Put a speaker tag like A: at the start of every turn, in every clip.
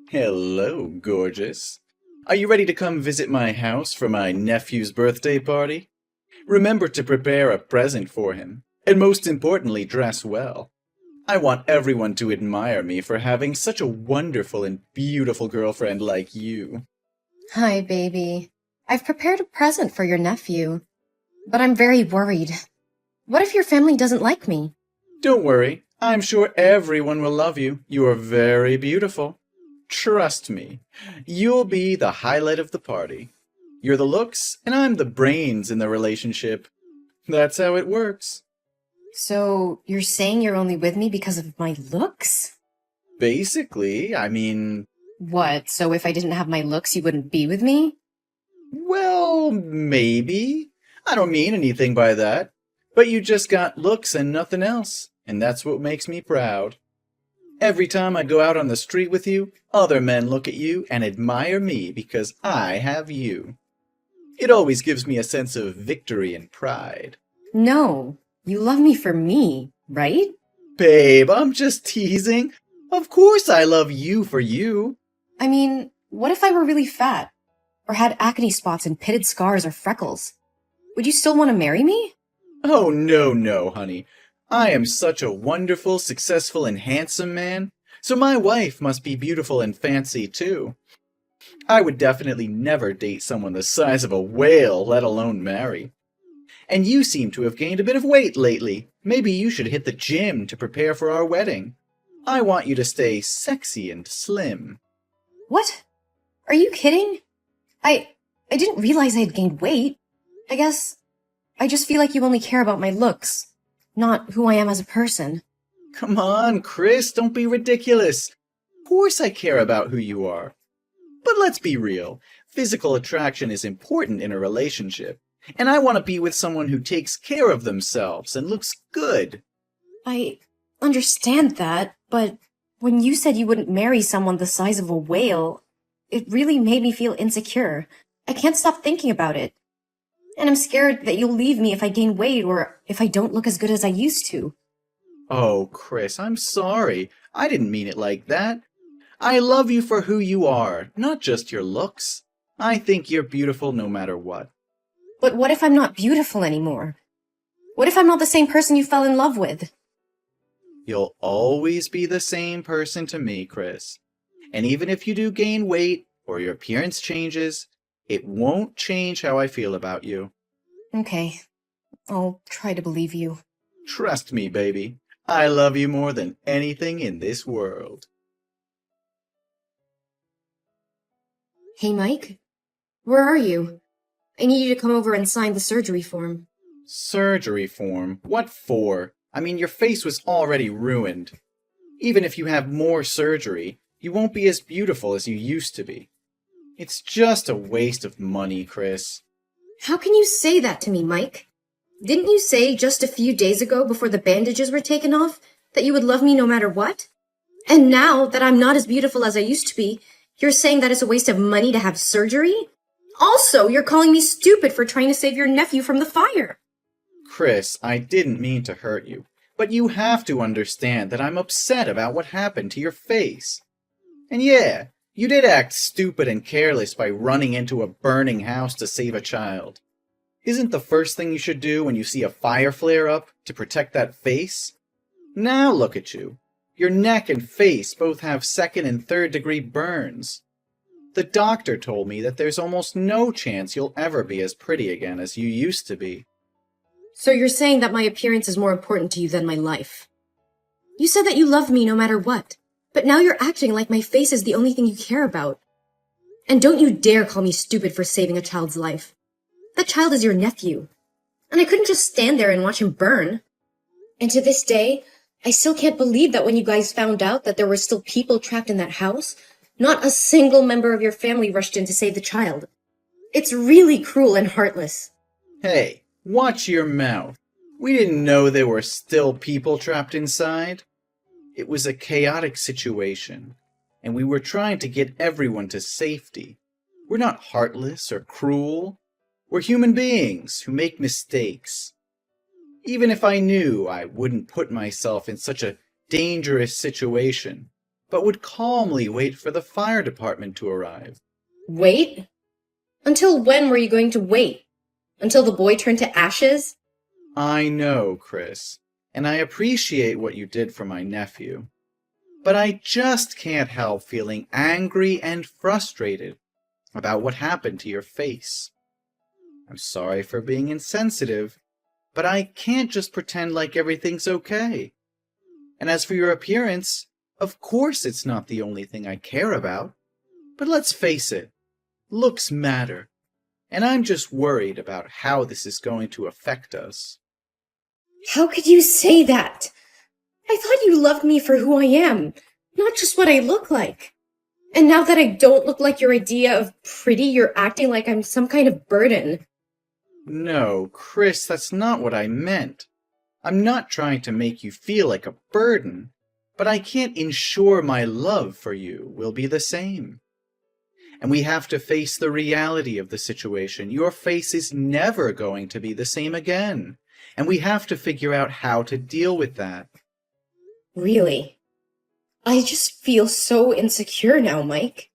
A: Hello, gorgeous. Are you ready to come visit my house for my nephew's birthday party? Remember to prepare a present for him, and most importantly, dress well. I want everyone to admire me for having such a wonderful and beautiful girlfriend like you.
B: Hi, baby. I've prepared a present for your nephew, but I'm very worried. What if your family doesn't like me?
A: Don't worry, I'm sure everyone will love you. You are very beautiful. Trust me, you'll be the highlight of the party. You're the looks, and I'm the brains in the relationship. That's how it works.
B: So, you're saying you're only with me because of my looks?
A: Basically, I mean,
B: What, so if I didn't have my looks, you wouldn't be with me?
A: well, maybe. I don't mean anything by that. But you just got looks and nothing else, and that's what makes me proud. Every time I go out on the street with you, other men look at you and admire me because I have you. It always gives me a sense of victory and pride.
B: No, you love me for me, right?
A: Babe, I'm just teasing. Of course I love you for you.
B: I mean, what if I were really fat? Or had acne spots and pitted scars or freckles? Would you still want to marry me?
A: Oh, no, honey. I am such a wonderful, successful, and handsome man, so my wife must be beautiful and fancy too. I would definitely never date someone the size of a whale, let alone marry. And you seem to have gained a bit of weight lately. Maybe you should hit the gym to prepare for our wedding. I want you to stay sexy and slim.
B: What? Are you kidding? I didn't realize I had gained weight. I guess I just feel like you only care about my looks, not who I am as a person.
A: Come on, Chris, don't be ridiculous. Of course I care about who you are. But let's be real. Physical attraction is important in a relationship. And I want to be with someone who takes care of themselves and looks good.
B: I understand that, but when you said you wouldn't marry someone the size of a whale, it really made me feel insecure. I can't stop thinking about it. And I'm scared that you'll leave me if I gain weight or if I don't look as good as I used to.
A: Oh, Chris, I'm sorry. I didn't mean it like that. I love you for who you are, not just your looks. I think you're beautiful no matter what.
B: But what if I'm not beautiful anymore? What if I'm not the same person you fell in love with?
A: You'll always be the same person to me, Chris. And even if you do gain weight or your appearance changes, it won't change how I feel about you.
B: Okay, I'll try to believe you.
A: Trust me, baby. I love you more than anything in this world.
B: Hey, Mike? Where are you? I need you to come over and sign the surgery form.
A: Surgery form? What for? I mean, your face was already ruined. Even if you have more surgery, you won't be as beautiful as you used to be. It's just a waste of money, Chris.
B: How can you say that to me, Mike? Didn't you say just a few days ago before the bandages were taken off that you would love me no matter what? And now that I'm not as beautiful as I used to be, you're saying that it's a waste of money to have surgery? Also, you're calling me stupid for trying to save your nephew from the fire.
A: Chris, I didn't mean to hurt you, but you have to understand that I'm upset about what happened to your face. And yeah, you did act stupid and careless by running into a burning house to save a child. Isn't the first thing you should do when you see a fire flare up to protect that face? Now look at you. Your neck and face both have second and third degree burns. The doctor told me that there's almost no chance you'll ever be as pretty again as you used to be.
B: So you're saying that my appearance is more important to you than my life? You said that you love me no matter what, but now you're acting like my face is the only thing you care about. And don't you dare call me stupid for saving a child's life. That child is your nephew, and I couldn't just stand there and watch him burn. And to this day, I still can't believe that when you guys found out that there were still people trapped in that house, not a single member of your family rushed in to save the child. It's really cruel and heartless.
A: Hey, watch your mouth. We didn't know there were still people trapped inside. It was a chaotic situation, and we were trying to get everyone to safety. We're not heartless or cruel. We're human beings who make mistakes. Even if I knew I wouldn't put myself in such a dangerous situation, but would calmly wait for the fire department to arrive.
B: Wait? Until when were you going to wait? Until the boy turned to ashes?
A: I know, Chris, and I appreciate what you did for my nephew. But I just can't help feeling angry and frustrated about what happened to your face. I'm sorry for being insensitive, but I can't just pretend like everything's okay. And as for your appearance, of course it's not the only thing I care about. But let's face it, looks matter. And I'm just worried about how this is going to affect us.
B: How could you say that? I thought you loved me for who I am, not just what I look like. And now that I don't look like your idea of pretty, you're acting like I'm some kind of burden.
A: No, Chris, that's not what I meant. I'm not trying to make you feel like a burden, but I can't ensure my love for you will be the same. And we have to face the reality of the situation. Your face is never going to be the same again. And we have to figure out how to deal with that.
B: Really? I just feel so insecure now, Mike.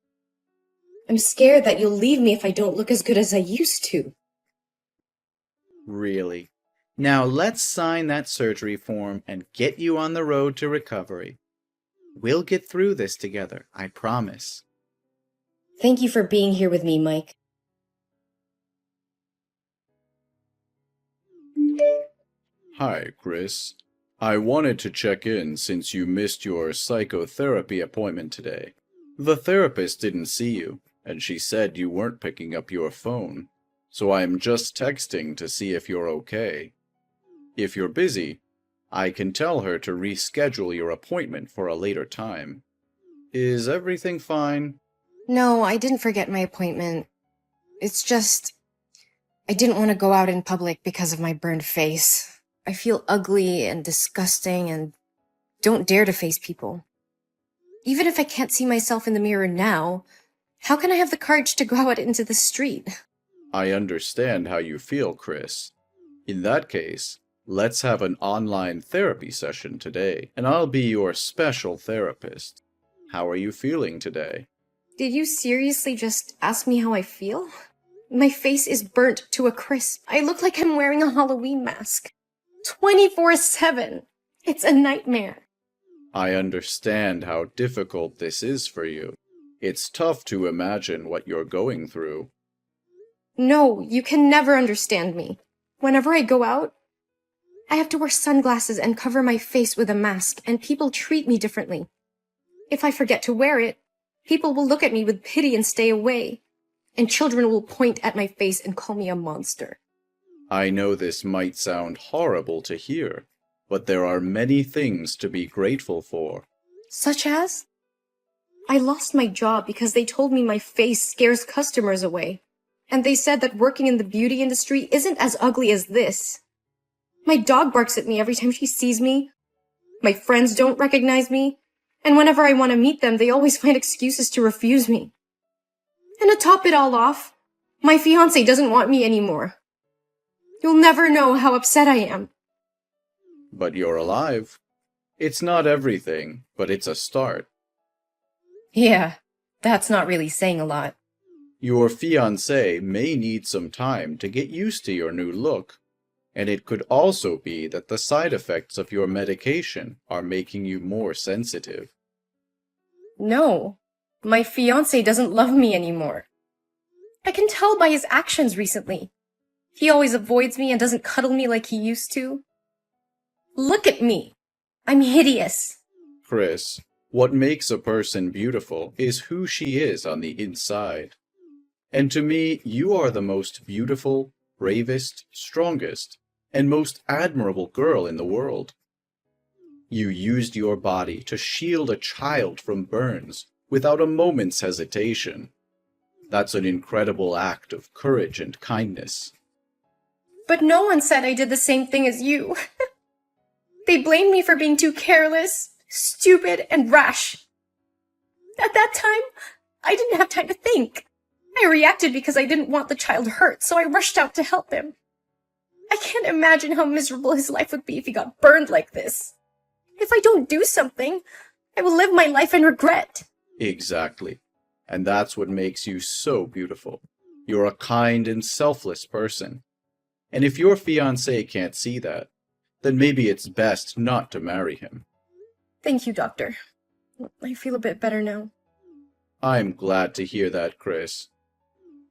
B: I'm scared that you'll leave me if I don't look as good as I used to.
A: Really. Now let's sign that surgery form and get you on the road to recovery. We'll get through this together, I promise.
B: Thank you for being here with me, Mike.
C: Hi, Chris. I wanted to check in since you missed your psychotherapy appointment today. The therapist didn't see you, and she said you weren't picking up your phone, so I'm just texting to see if you're okay. If you're busy, I can tell her to reschedule your appointment for a later time. Is everything fine?
B: No, I didn't forget my appointment. It's just, I didn't want to go out in public because of my burned face. I feel ugly and disgusting and don't dare to face people. Even if I can't see myself in the mirror now, how can I have the courage to go out into the street?
C: I understand how you feel, Chris. In that case, let's have an online therapy session today, and I'll be your special therapist. How are you feeling today?
B: Did you seriously just ask me how I feel? My face is burnt to a crisp. I look like I'm wearing a Halloween mask. 24/7. It's a nightmare.
C: I understand how difficult this is for you. It's tough to imagine what you're going through.
B: No, you can never understand me. Whenever I go out, I have to wear sunglasses and cover my face with a mask, and people treat me differently. If I forget to wear it, people will look at me with pity and stay away, and children will point at my face and call me a monster.
C: I know this might sound horrible to hear, but there are many things to be grateful for.
B: Such as? I lost my job because they told me my face scares customers away, and they said that working in the beauty industry isn't as ugly as this. My dog barks at me every time she sees me. My friends don't recognize me, and whenever I want to meet them, they always find excuses to refuse me. And to top it all off, my fiancé doesn't want me anymore. You'll never know how upset I am.
C: But you're alive. It's not everything, but it's a start.
B: Yeah, that's not really saying a lot.
C: Your fiancé may need some time to get used to your new look, and it could also be that the side effects of your medication are making you more sensitive.
B: No, my fiancé doesn't love me anymore. I can tell by his actions recently. He always avoids me and doesn't cuddle me like he used to. Look at me. I'm hideous.
C: Chris, what makes a person beautiful is who she is on the inside. And to me, you are the most beautiful, bravest, strongest, and most admirable girl in the world. You used your body to shield a child from burns without a moment's hesitation. That's an incredible act of courage and kindness.
B: But no one said I did the same thing as you. They blamed me for being too careless, stupid, and rash. At that time, I didn't have time to think. I reacted because I didn't want the child hurt, so I rushed out to help him. I can't imagine how miserable his life would be if he got burned like this. If I don't do something, I will live my life in regret.
C: Exactly. And that's what makes you so beautiful. You're a kind and selfless person. And if your fiancé can't see that, then maybe it's best not to marry him.
B: Thank you, Doctor. I feel a bit better now.
C: I'm glad to hear that, Chris.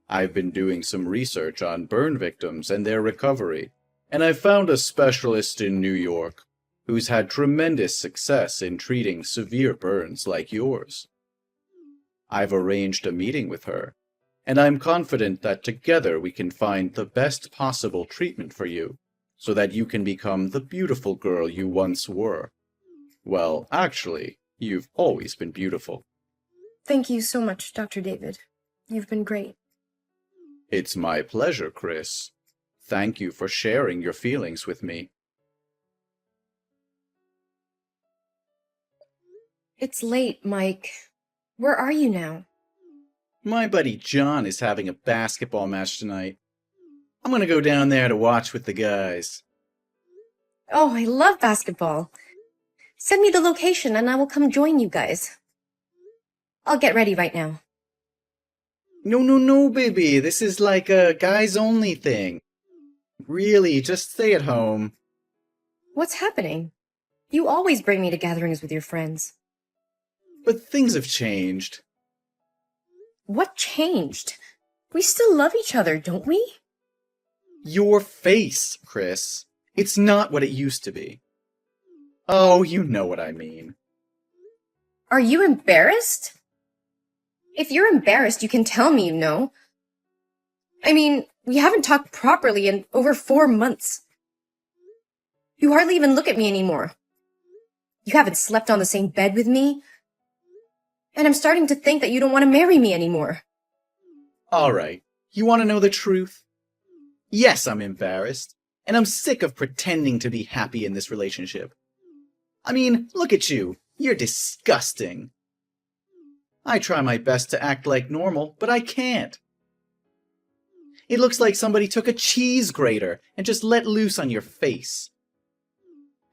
C: I've been doing some research on burn victims and their recovery, and I found a specialist in New York who's had tremendous success in treating severe burns like yours. I've arranged a meeting with her, and I'm confident that together we can find the best possible treatment for you, so that you can become the beautiful girl you once were. Well, actually, you've always been beautiful.
B: Thank you so much, Dr. David. You've been great.
C: It's my pleasure, Chris. Thank you for sharing your feelings with me.
B: It's late, Mike. Where are you now?
A: My buddy John is having a basketball match tonight. I'm gonna go down there to watch with the guys.
B: Oh, I love basketball. Send me the location and I will come join you guys. I'll get ready right now.
A: No, baby. This is like a guys-only thing. Really, just stay at home.
B: What's happening? You always bring me to gatherings with your friends.
A: But things have changed.
B: What changed? We still love each other, don't we?
A: Your face, Chris. It's not what it used to be. Oh, you know what I mean.
B: Are you embarrassed? If you're embarrassed, you can tell me, you know. I mean, we haven't talked properly in over 4 months. You hardly even look at me anymore. You haven't slept on the same bed with me. And I'm starting to think that you don't want to marry me anymore.
A: All right. You want to know the truth? Yes, I'm embarrassed. And I'm sick of pretending to be happy in this relationship. I mean, look at you. You're disgusting. I try my best to act like normal, but I can't. It looks like somebody took a cheese grater and just let loose on your face.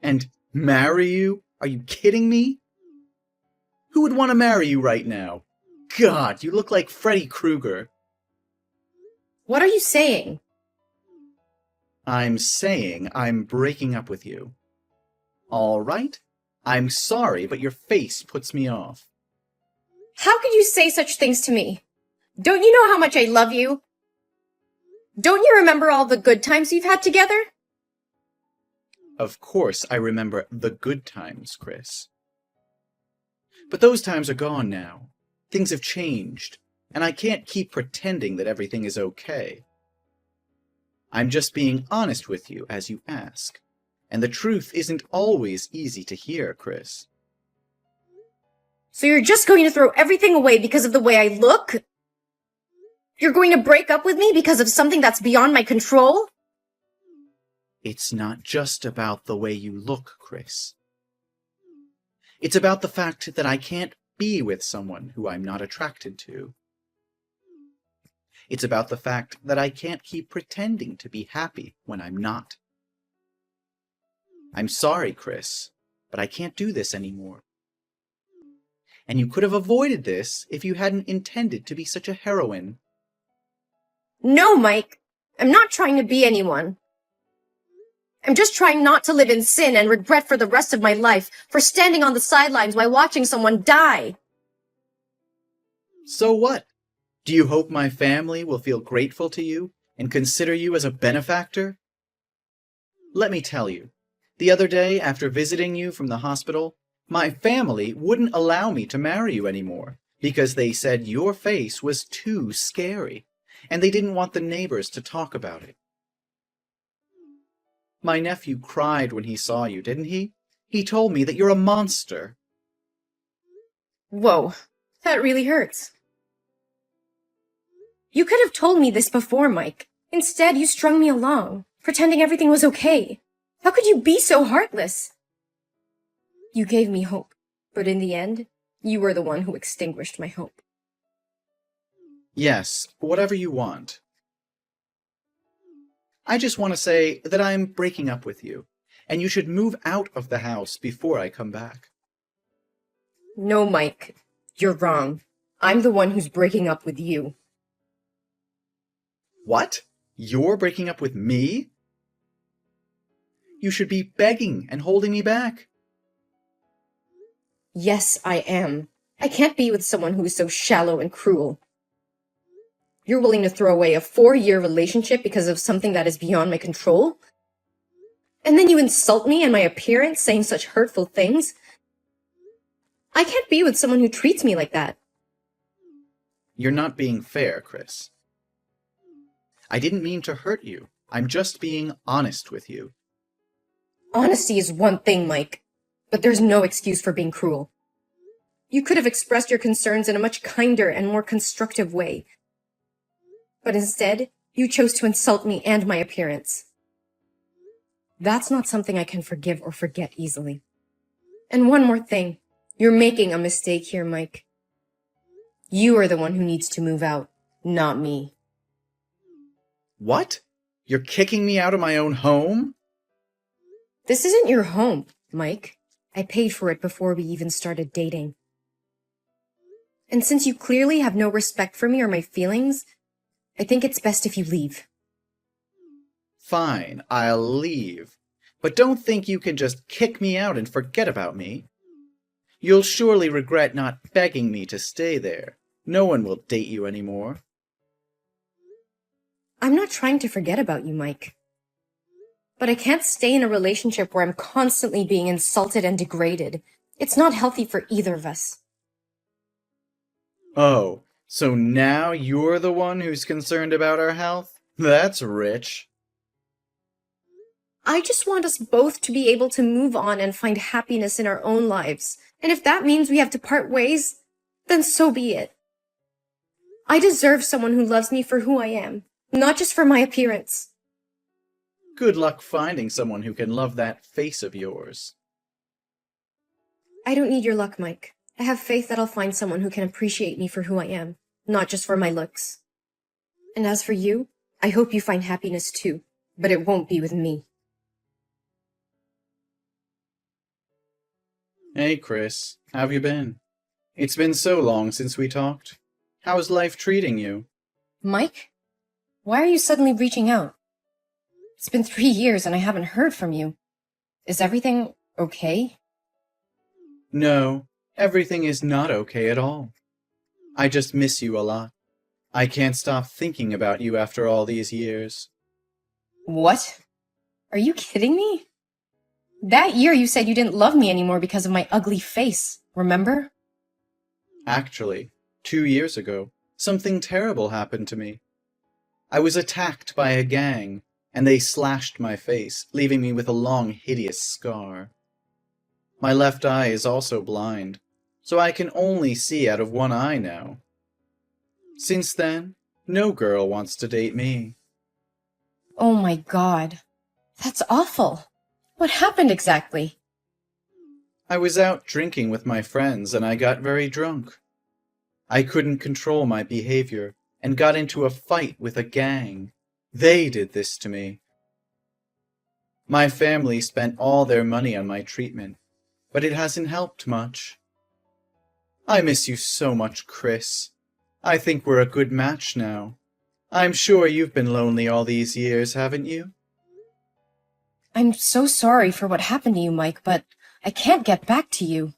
A: And marry you? Are you kidding me? Who would want to marry you right now? God, you look like Freddy Krueger.
B: What are you saying?
A: I'm saying I'm breaking up with you. All right? I'm sorry, but your face puts me off.
B: How could you say such things to me? Don't you know how much I love you? Don't you remember all the good times we've had together?
A: Of course I remember the good times, Chris. But those times are gone now. Things have changed, and I can't keep pretending that everything is okay. I'm just being honest with you as you ask, and the truth isn't always easy to hear, Chris.
B: So you're just going to throw everything away because of the way I look? You're going to break up with me because of something that's beyond my control?
A: It's not just about the way you look, Chris. It's about the fact that I can't be with someone who I'm not attracted to. It's about the fact that I can't keep pretending to be happy when I'm not. I'm sorry, Chris, but I can't do this anymore. And you could have avoided this if you hadn't intended to be such a heroine.
B: No, Mike. I'm not trying to be anyone. I'm just trying not to live in sin and regret for the rest of my life for standing on the sidelines while watching someone die.
A: So what? Do you hope my family will feel grateful to you and consider you as a benefactor? Let me tell you, the other day after visiting you from the hospital, my family wouldn't allow me to marry you anymore because they said your face was too scary, and they didn't want the neighbors to talk about it. My nephew cried when he saw you, didn't he? He told me that you're a monster.
B: Whoa, that really hurts. You could have told me this before, Mike. Instead, you strung me along, pretending everything was okay. How could you be so heartless? You gave me hope, but in the end, you were the one who extinguished my hope.
A: Yes, whatever you want. I just want to say that I'm breaking up with you, and you should move out of the house before I come back.
B: No, Mike. You're wrong. I'm the one who's breaking up with you.
A: What? You're breaking up with me? You should be begging and holding me back.
B: Yes, I am. I can't be with someone who is so shallow and cruel. You're willing to throw away a 4-year relationship because of something that is beyond my control? And then you insult me and my appearance, saying such hurtful things? I can't be with someone who treats me like that.
A: You're not being fair, Chris. I didn't mean to hurt you. I'm just being honest with you.
B: Honesty is one thing, Mike, but there's no excuse for being cruel. You could have expressed your concerns in a much kinder and more constructive way. But instead, you chose to insult me and my appearance. That's not something I can forgive or forget easily. And one more thing. You're making a mistake here, Mike. You are the one who needs to move out, not me.
A: What? You're kicking me out of my own home?
B: This isn't your home, Mike. I paid for it before we even started dating. And since you clearly have no respect for me or my feelings, I think it's best if you leave.
A: Fine, I'll leave. But don't think you can just kick me out and forget about me. You'll surely regret not begging me to stay there. No one will date you anymore.
B: I'm not trying to forget about you, Mike. But I can't stay in a relationship where I'm constantly being insulted and degraded. It's not healthy for either of us.
A: Oh, so now you're the one who's concerned about our health? That's rich.
B: I just want us both to be able to move on and find happiness in our own lives. And if that means we have to part ways, then so be it. I deserve someone who loves me for who I am, not just for my appearance.
A: Good luck finding someone who can love that face of yours.
B: I don't need your luck, Mike. I have faith that I'll find someone who can appreciate me for who I am, not just for my looks. And as for you, I hope you find happiness too, but it won't be with me.
A: Hey, Chris, how've you been? It's been so long since we talked. How's life treating you?
B: Mike? Why are you suddenly reaching out? It's been 3 years and I haven't heard from you. Is everything okay?
A: No, everything is not okay at all. I just miss you a lot. I can't stop thinking about you after all these years.
B: What? Are you kidding me? That year you said you didn't love me anymore because of my ugly face, remember?
A: Actually, 2 years ago, something terrible happened to me. I was attacked by a gang, and they slashed my face, leaving me with a long, hideous scar. My left eye is also blind, so I can only see out of one eye now. Since then, no girl wants to date me.
B: Oh my God. That's awful. What happened exactly?
A: I was out drinking with my friends and I got very drunk. I couldn't control my behavior and got into a fight with a gang. They did this to me. My family spent all their money on my treatment, but it hasn't helped much. I miss you so much, Chris. I think we're a good match now. I'm sure you've been lonely all these years, haven't you?
B: I'm so sorry for what happened to you, Mike, but I can't get back to you.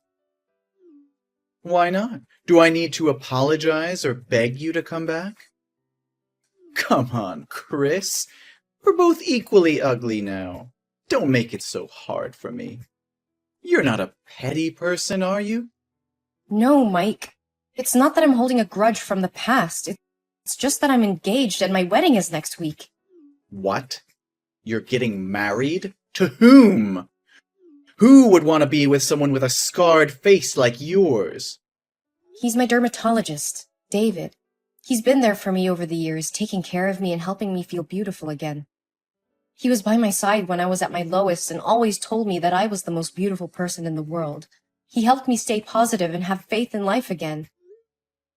A: Why not? Do I need to apologize or beg you to come back? Come on, Chris. We're both equally ugly now. Don't make it so hard for me. You're not a petty person, are you?
B: No, Mike. It's not that I'm holding a grudge from the past. It's just that I'm engaged and my wedding is next week.
A: What? You're getting married? To whom? Who would want to be with someone with a scarred face like yours?
B: He's my dermatologist, David. He's been there for me over the years, taking care of me and helping me feel beautiful again. He was by my side when I was at my lowest and always told me that I was the most beautiful person in the world. He helped me stay positive and have faith in life again.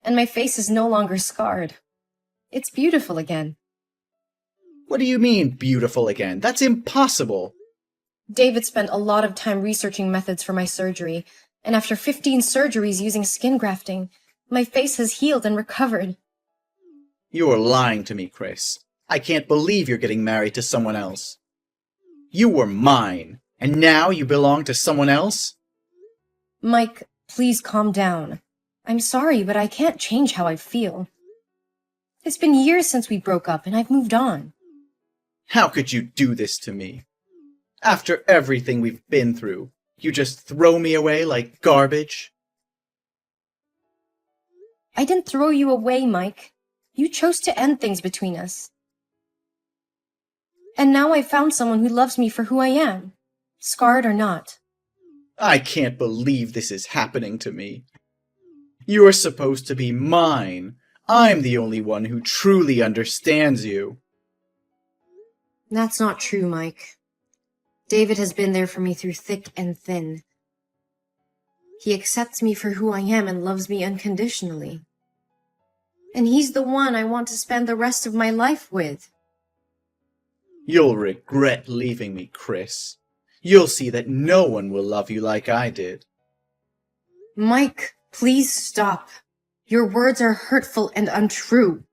B: And my face is no longer scarred. It's beautiful again.
A: What do you mean, beautiful again? That's impossible.
B: David spent a lot of time researching methods for my surgery, And after 15 surgeries using skin grafting, my face has healed and recovered.
A: You're lying to me, Chris. I can't believe you're getting married to someone else. You were mine, and now you belong to someone else?
B: Mike, please calm down. I'm sorry, but I can't change how I feel. It's been years since we broke up, and I've moved on.
A: How could you do this to me? After everything we've been through, you just throw me away like garbage?
B: I didn't throw you away, Mike. You chose to end things between us. And now I've found someone who loves me for who I am, scarred or not.
A: I can't believe this is happening to me. You're supposed to be mine. I'm the only one who truly understands you.
B: That's not true, Mike. David has been there for me through thick and thin. He accepts me for who I am and loves me unconditionally. And he's the one I want to spend the rest of my life with.
A: You'll regret leaving me, Chris. You'll see that no one will love you like I did.
B: Mike, please stop. Your words are hurtful and untrue.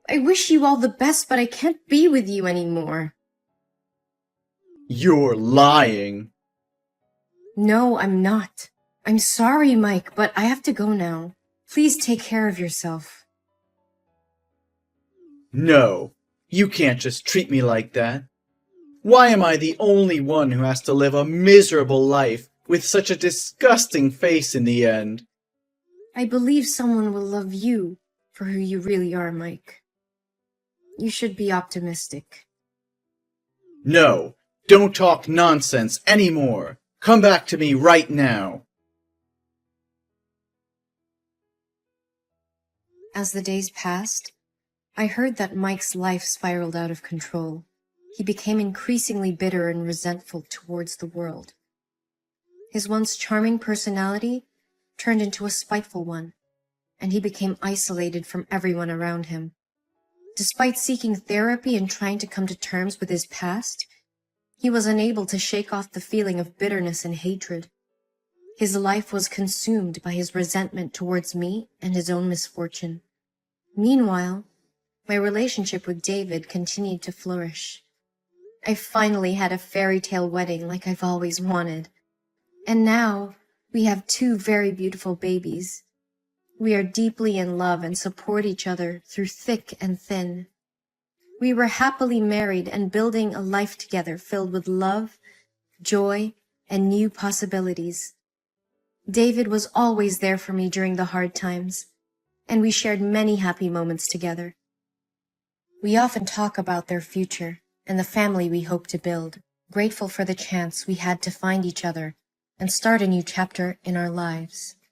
B: I wish you all the best, but I can't be with you anymore.
A: You're lying.
B: No, I'm not. I'm sorry, Mike, but I have to go now. Please take care of yourself.
A: No, you can't just treat me like that. Why am I the only one who has to live a miserable life with such a disgusting face in the end?
B: I believe someone will love you for who you really are, Mike. You should be optimistic.
A: No, don't talk nonsense anymore. Come back to me right now.
B: As the days passed, I heard that Mike's life spiraled out of control. He became increasingly bitter and resentful towards the world. His once charming personality turned into a spiteful one, and he became isolated from everyone around him. Despite seeking therapy and trying to come to terms with his past, he was unable to shake off the feeling of bitterness and hatred. His life was consumed by his resentment towards me and his own misfortune. Meanwhile, my relationship with David continued to flourish. I finally had a fairy tale wedding like I've always wanted. And now, we have 2 very beautiful babies. We are deeply in love and support each other through thick and thin. We were happily married and building a life together filled with love, joy, and new possibilities. David was always there for me during the hard times, and we shared many happy moments together. We often talk about their future and the family we hope to build, grateful for the chance we had to find each other and start a new chapter in our lives.